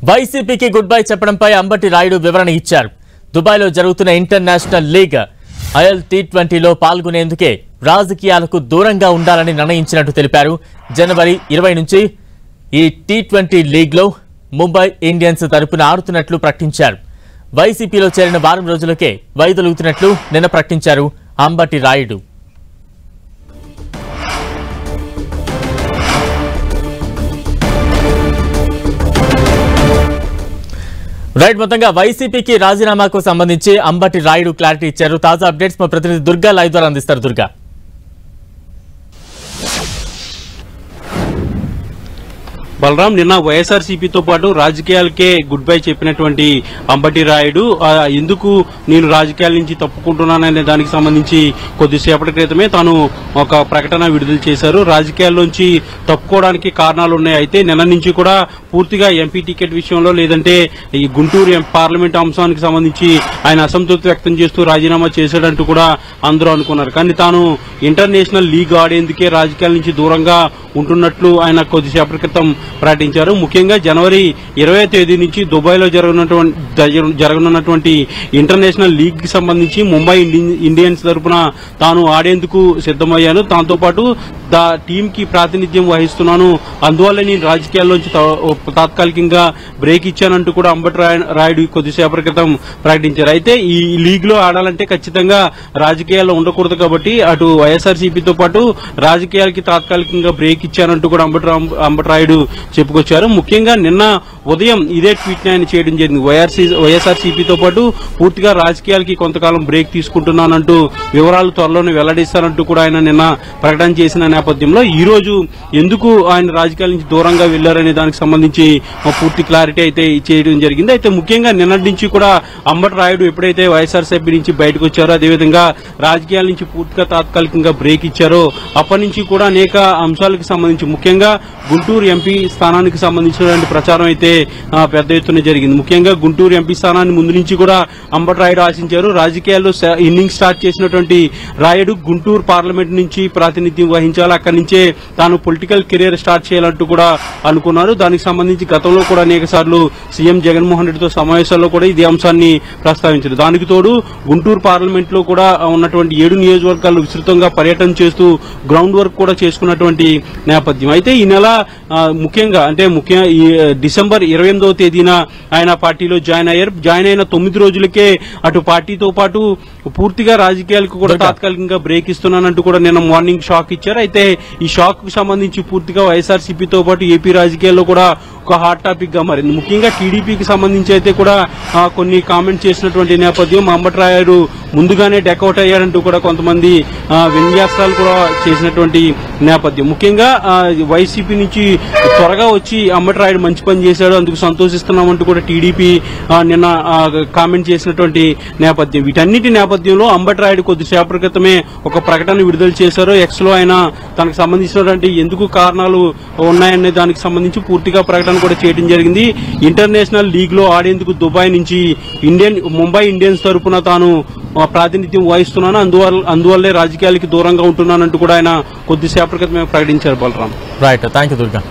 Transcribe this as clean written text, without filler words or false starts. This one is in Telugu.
వైసీపీకి గుడ్ బై చెప్పడంపై అంబటి రాయుడు వివరణ ఇచ్చారు. దుబాయ్లో జరుగుతున్న ఇంటర్నేషనల్ లీగ్ ఐఎల్ T20లో పాల్గొనేందుకే రాజకీయాలకు దూరంగా ఉండాలని నిర్ణయించినట్టు తెలిపారు. జనవరి 20 నుంచి ఈ T20 లీగ్లో ముంబై ఇండియన్స్ తరపున ఆడుతున్నట్లు ప్రకటించారు. వైసీపీలో చేరిన వారం రోజులకే వైదొలుగుతున్నట్లు నిన్న ప్రకటించారు అంబటి రాయుడు. రైట్, మొత్తంగా వైసీపీకి రాజీనామాకు సంబంధించి అంబటి రాయుడు క్లారిటీ ఇచ్చారు. తాజా అప్డేట్స్ మా ప్రతినిధి దుర్గా లైవ్ ద్వారా అందిస్తారు. దుర్గా, బలరాం, నిన్న వైఎస్ఆర్సీపీతో పాటు రాజకీయాలకే గుడ్ బై చెప్పినటువంటి అంబటి రాయుడు ఎందుకు నేను రాజకీయాల నుంచి తప్పుకుంటున్నాననే దానికి సంబంధించి కొద్దిసేపటి క్రితమే తాను ఒక ప్రకటన విడుదల చేశారు. రాజకీయాల్లోంచి తప్పుకోవడానికి కారణాలు ఉన్నాయి. అయితే నిన్న నుంచి కూడా పూర్తిగా ఎంపీ టికెట్ విషయంలో లేదంటే ఈ గుంటూరు పార్లమెంట్ అంశానికి సంబంధించి ఆయన అసంతృప్తి వ్యక్తం చేస్తూ రాజీనామా చేశాడంటూ కూడా అందరూ అనుకున్నారు. కానీ తాను ఇంటర్నేషనల్ లీగ్ ఆడేందుకే రాజకీయాల నుంచి దూరంగా ఉంటున్నట్లు ఆయన కొద్దిసేపటి క్రితం ప్రకటించారు. ముఖ్యంగా జనవరి 20వ తేదీ నుంచి దుబాయ్లో జరగనున్నటువంటి ఇంటర్నేషనల్ లీగ్ కి సంబంధించి ముంబై ఇండియన్స్ తరపున తాను ఆడేందుకు సిద్దమయ్యాను. దాంతో పాటు టీం కి ప్రాతినిధ్యం వహిస్తున్నాను, అందువల్ల నేను రాజకీయాల్లోంచి తాత్కాలికంగా బ్రేక్ ఇచ్చానంటూ కూడా అంబటి రాయుడు కొద్దిసేపటి క్రితం ప్రకటించారు. అయితే ఈ లీగ్ లో ఆడాలంటే ఖచ్చితంగా రాజకీయాల్లో ఉండకూడదు కాబట్టి అటు వైఎస్ఆర్సీపీతో పాటు రాజకీయాలకి తాత్కాలికంగా బ్రేక్ ఇచ్చానంటూ కూడా అంబటి రాయుడు చెప్పుకొచ్చారు. ముఖ్యంగా నిన్న ఉదయం ఇదే ట్వీట్ ఆయన చేయడం జరిగింది. వైఎస్ఆర్సీపీతో పాటు పూర్తిగా రాజకీయాలకి కొంతకాలం బ్రేక్ తీసుకుంటున్నానంటూ వివరాలు త్వరలోనే వెల్లడిస్తానంటూ కూడా ఆయన నిన్న ప్రకటన చేసిన నేపథ్యంలో ఈ రోజు ఎందుకు ఆయన రాజకీయాల నుంచి దూరంగా వెళ్లారనే దానికి సంబంధించి పూర్తి క్లారిటీ అయితే చేయడం జరిగింది. అయితే ముఖ్యంగా నిన్నటి నుంచి కూడా అంబటి రాయుడు ఎప్పుడైతే వైఎస్ఆర్సీపీ నుంచి బయటకు వచ్చారో, అదేవిధంగా రాజకీయాల నుంచి పూర్తిగా తాత్కాలికంగా బ్రేక్ ఇచ్చారో అప్పటి నుంచి కూడా అనేక అంశాలకు సంబంధించి ముఖ్యంగా గుంటూరు ఎంపీ స్థానానికి సంబంధించినటువంటి ప్రచారం అయితే పెద్ద ఎత్తున జరిగింది. ముఖ్యంగా గుంటూరు ఎంపీ స్థానాన్ని ముందు నుంచి కూడా అంబటి రాయుడు ఆశించారు. రాజకీయాల్లో ఇన్నింగ్స్ స్టార్ట్ చేసినటువంటి రాయుడు గుంటూరు పార్లమెంట్ నుంచి ప్రాతినిధ్యం వహించాలి, అక్కడి నుంచే తాను పొలిటికల్ కెరీర్ స్టార్ట్ చేయాలంటూ కూడా అనుకున్నారు. దానికి సంబంధించి గతంలో కూడా అనేక సార్లు సీఎం జగన్మోహన్ రెడ్డితో సమావేశాల్లో కూడా ఇదే అంశాన్ని ప్రస్తావించారు. దానికి తోడు గుంటూరు పార్లమెంట్ లో కూడా ఉన్నటువంటి 7 నియోజకవర్గాలు విస్తృతంగా పర్యటన చేస్తూ గ్రౌండ్ వర్క్ కూడా చేసుకున్నటువంటి నేపథ్యం. అయితే ఈ నెల ముఖ్యంగా ఈ డిసెంబర్ 28వ తేదీన ఆయన పార్టీలో జాయిన్ అయ్యారు. జాయిన్ అయిన 9 రోజులకే అటు పార్టీతో పాటు పూర్తిగా రాజకీయాలకు కూడా తాత్కాలికంగా బ్రేక్ ఇస్తున్నానంటూ కూడా నిన్న మార్నింగ్ షాక్ ఇచ్చారు. అయితే ఈ షాక్ కు సంబంధించి పూర్తిగా వైఎస్ఆర్సీపీతో పాటు ఏపీ రాజకీయాల్లో కూడా ఒక హాట్ టాపిక్ గా మారింది. ముఖ్యంగా టీడీపీకి సంబంధించి అయితే కూడా కొన్ని కామెంట్ చేసినటువంటి నేపథ్యం. అంబటి రాయుడు ముందుగానే డెకౌట్ అయ్యారంటూ కూడా కొంతమంది విన్యాసాలు కూడా చేసినటువంటి నేపథ్యం. ముఖ్యంగా వైసీపీ నుంచి త్వరగా వచ్చి అంబటి రాయుడు మంచి పని చేశాడు, అందుకు సంతోషిస్తున్నామంటూ కూడా టీడీపీ నిన్న కామెంట్ చేసినటువంటి నేపథ్యం. వీటన్నిటి నేపథ్యంలో అంబటి రాయుడు కొద్దిసేపటి క్రితమే ఒక ప్రకటన విడుదల చేశారు. ఎక్స్ లో ఆయన తనకు సంబంధించినటువంటి ఎందుకు కారణాలు ఉన్నాయనే దానికి సంబంధించి పూర్తిగా ప్రకటన కూడా చేయడం జరిగింది. ఇంటర్నేషనల్ లీగ్ లో ఆడేందుకు దుబాయ్ నుంచి ముంబై ఇండియన్స్ తరపున తాను ప్రాతినిధ్యం వహిస్తున్నాను, అందువల్లే రాజకీయాలకి దూరంగా ఉంటున్నానంటూ కూడా ఆయన కొద్దిసేపటి క్రితమే ప్రకటించారు. Balaram, right, thank you Durga.